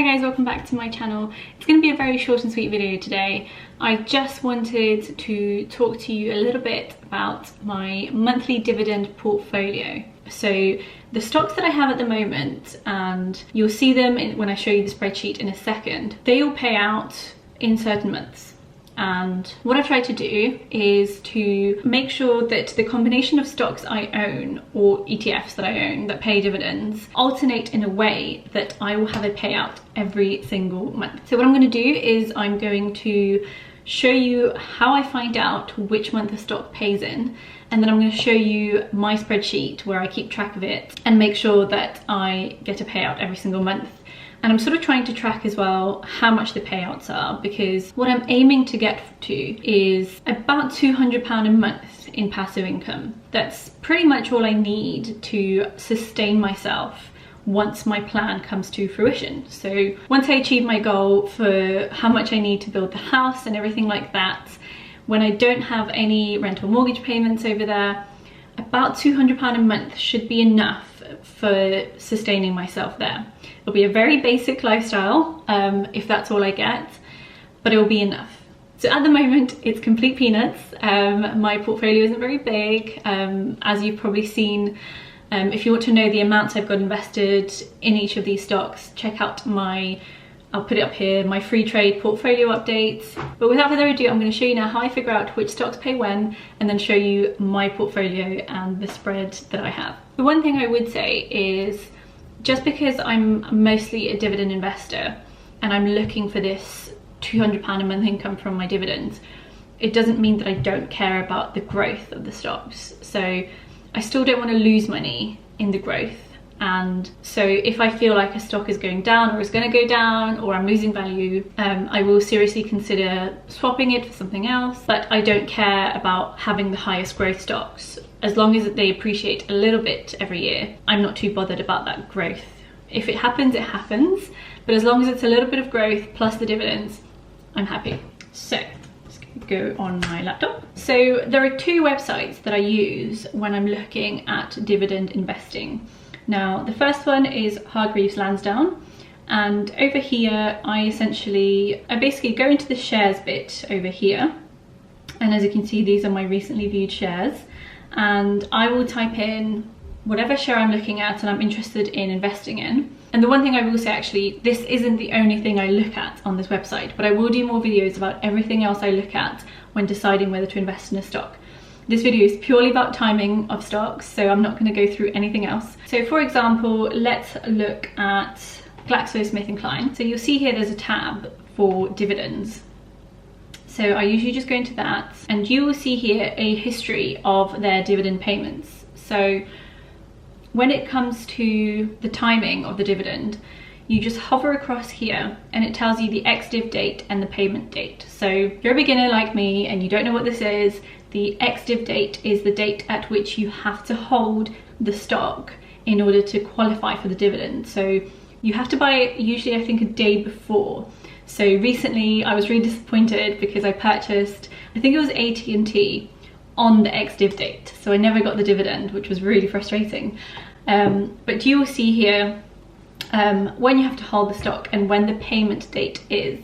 guys, welcome back to my channel. It's going to be a very short and sweet video today. I just wanted to talk to you a little bit about my monthly dividend portfolio. So the stocks that I have at the moment, and you'll see them when I show you the spreadsheet in a second, they all pay out in certain months. And what I've tried to do is to make sure that the combination of stocks I own, or ETFs that I own that pay dividends, alternate in a way that I will have a payout every single month. So what I'm going to do is I'm going to show you how I find out which month a stock pays in, and then I'm going to show you my spreadsheet where I keep track of it and make sure that I get a payout every single month. And I'm sort of trying to track as well how much the payouts are, because what I'm aiming to get to is about £200 a month in passive income. That's pretty much all I need to sustain myself once my plan comes to fruition. So once I achieve my goal for how much I need to build the house and everything like that, when I don't have any rental mortgage payments over there, about £200 a month should be enough for sustaining myself there. It'll be a very basic lifestyle if that's all I get, but it will be enough. So at the moment it's complete peanuts. My portfolio isn't very big, as you've probably seen. If you want to know the amounts I've got invested in each of these stocks, check out I'll put it up here, my free trade portfolio updates. But without further ado, I'm going to show you now how I figure out which stocks pay when, and then show you my portfolio and the spread that I have. The one thing I would say is, just because I'm mostly a dividend investor and I'm looking for this £200 a month income from my dividends, it doesn't mean that I don't care about the growth of the stocks. So I still don't want to lose money in the growth. And so if I feel like a stock is going down or is going to go down, or I'm losing value, I will seriously consider swapping it for something else. But I don't care about having the highest growth stocks. As long as they appreciate a little bit every year, I'm not too bothered about that growth. If it happens, it happens. But as long as it's a little bit of growth plus the dividends, I'm happy. So let's go on my laptop. So there are two websites that I use when I'm looking at dividend investing. Now, the first one is Hargreaves Lansdown, and over here I basically go into the shares bit over here, and as you can see, these are my recently viewed shares, and I will type in whatever share I'm looking at and I'm interested in investing in. And the one thing I will say, actually, this isn't the only thing I look at on this website, but I will do more videos about everything else I look at when deciding whether to invest in a stock. This video is purely about timing of stocks, so I'm not going to go through anything else. So for example, let's look at GlaxoSmithKline. So you'll see here there's a tab for dividends. So I usually just go into that, and you will see here a history of their dividend payments. So when it comes to the timing of the dividend, you just hover across here and it tells you the ex-div date and the payment date. So if you're a beginner like me and you don't know what this is, the ex-div date is the date at which you have to hold the stock in order to qualify for the dividend. So you have to buy it usually, I think, a day before. So recently I was really disappointed because I purchased, I think it was AT&T on the ex-div date. So I never got the dividend, which was really frustrating. But you will see here when you have to hold the stock and when the payment date is.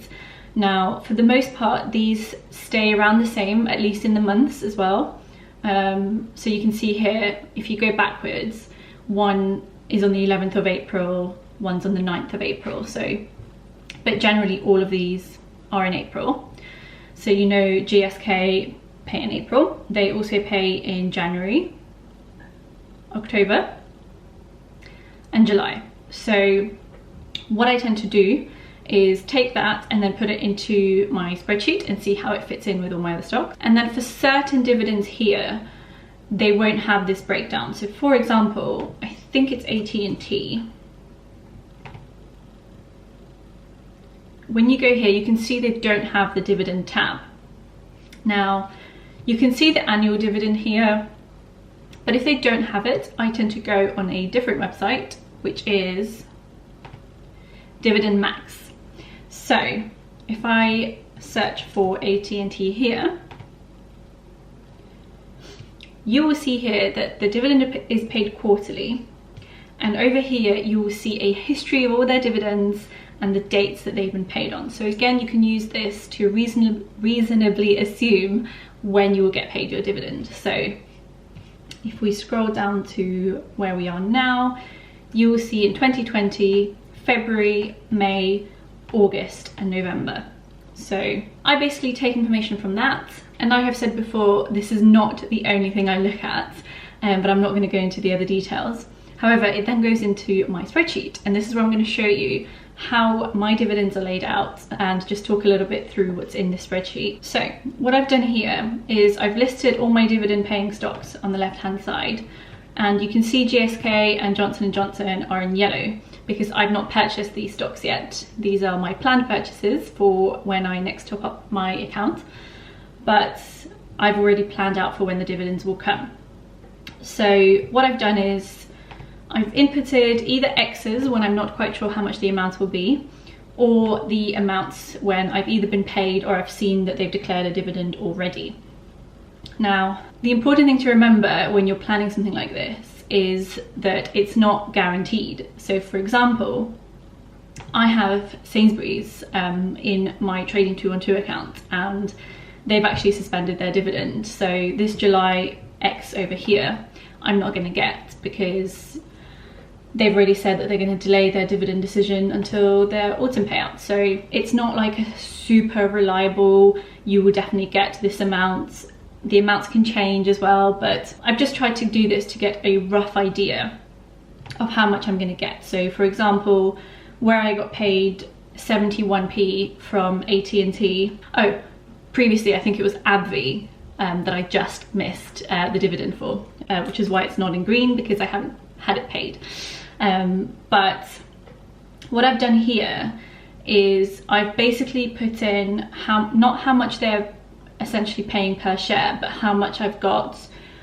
Now, for the most part, these stay around the same, at least in the months as well. So you can see here, if you go backwards, one is on the 11th of April, one's on the 9th of April. So, but generally all of these are in April. So you know GSK pay in April. They also pay in January, October, and July. So what I tend to do is take that and then put it into my spreadsheet and see how it fits in with all my other stocks. And then for certain dividends here, they won't have this breakdown. So for example, I think it's AT&T. When you go here, you can see they don't have the dividend tab. Now, you can see the annual dividend here, but if they don't have it, I tend to go on a different website, which is Dividend Max. So if I search for AT&T here, you will see here that the dividend is paid quarterly, and over here you will see a history of all their dividends and the dates that they've been paid on. So again, you can use this to reasonably assume when you will get paid your dividend. So if we scroll down to where we are now, you will see in 2020, February, May, August and November. So I basically take information from that, and I have said before, this is not the only thing I look at, but I'm not going to go into the other details. However, it then goes into my spreadsheet, and this is where I'm going to show you how my dividends are laid out and just talk a little bit through what's in this spreadsheet. So what I've done here is I've listed all my dividend paying stocks on the left hand side, and you can see GSK and Johnson & Johnson are in yellow because I've not purchased these stocks yet. These are my planned purchases for when I next top up my account, but I've already planned out for when the dividends will come. So what I've done is I've inputted either X's when I'm not quite sure how much the amount will be, or the amounts when I've either been paid or I've seen that they've declared a dividend already. Now, the important thing to remember when you're planning something like this is that it's not guaranteed. So for example, I have Sainsbury's in my Trading 212 account, and they've actually suspended their dividend. So this July X over here, I'm not going to get because they've already said that they're going to delay their dividend decision until their autumn payout. So it's not like a super reliable, you will definitely get this amount. The amounts can change as well, but I've just tried to do this to get a rough idea of how much I'm going to get. So for example, where I got paid 71p from AT&T, previously I think it was AbbVie that I just missed the dividend for, which is why it's not in green, because I haven't had it paid. But what I've done here is I've basically put in not how much they're essentially paying per share, but how much I've got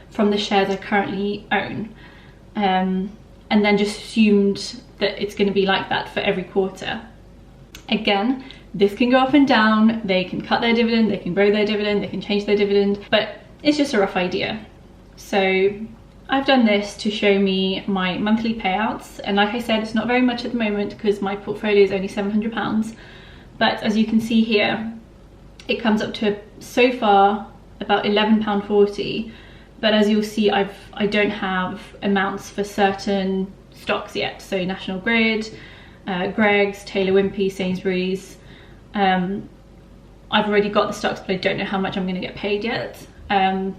from the shares I currently own, and then just assumed that it's going to be like that for every quarter. Again, this can go up and down, they can cut their dividend, they can grow their dividend, they can change their dividend, but it's just a rough idea. So I've done this to show me my monthly payouts, and like I said, it's not very much at the moment because my portfolio is only £700, but as you can see here, it comes up to so far about £11.40, but as you'll see, I don't have amounts for certain stocks yet. So National Grid, Greggs, Taylor Wimpey, Sainsbury's. I've already got the stocks, but I don't know how much I'm going to get paid yet. And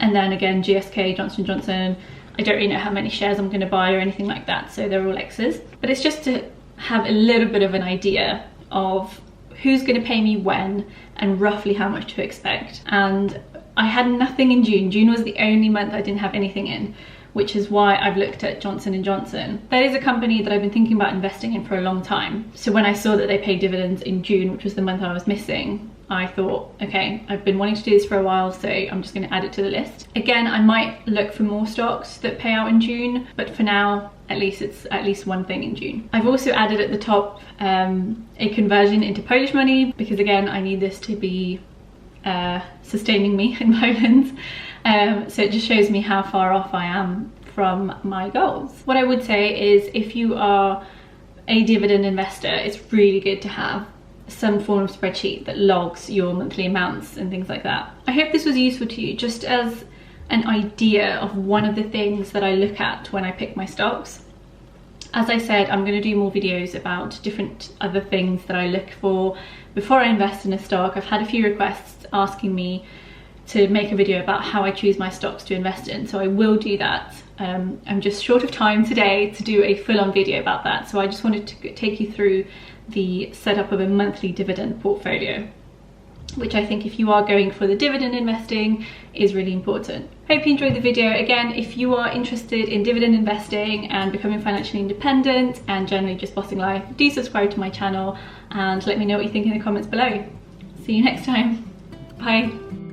then again, GSK, Johnson & Johnson, I don't really know how many shares I'm going to buy or anything like that, so they're all X's. But it's just to have a little bit of an idea of who's going to pay me when and roughly how much to expect. And I had nothing in June. June was the only month I didn't have anything in, which is why I've looked at Johnson & Johnson. That is a company that I've been thinking about investing in for a long time. So when I saw that they paid dividends in June, which was the month I was missing, I thought, okay, I've been wanting to do this for a while, so I'm just going to add it to the list. Again, I might look for more stocks that pay out in June, but for now, at least it's at least one thing in June. I've also added at the top a conversion into Polish money, because again, I need this to be sustaining me in Poland. So it just shows me how far off I am from my goals. What I would say is, if you are a dividend investor, it's really good to have some form of spreadsheet that logs your monthly amounts and things like that. I hope this was useful to you, just as an idea of one of the things that I look at when I pick my stocks. As I said, I'm going to do more videos about different other things that I look for before I invest in a stock. I've had a few requests asking me to make a video about how I choose my stocks to invest in, so I will do that. I'm just short of time today to do a full-on video about that, so I just wanted to take you through the setup of a monthly dividend portfolio, which I think if you are going for the dividend investing is really important. Hope you enjoyed the video. Again, if you are interested in dividend investing and becoming financially independent and generally just bossing life, do subscribe to my channel and let me know what you think in the comments below. See you next time. Bye.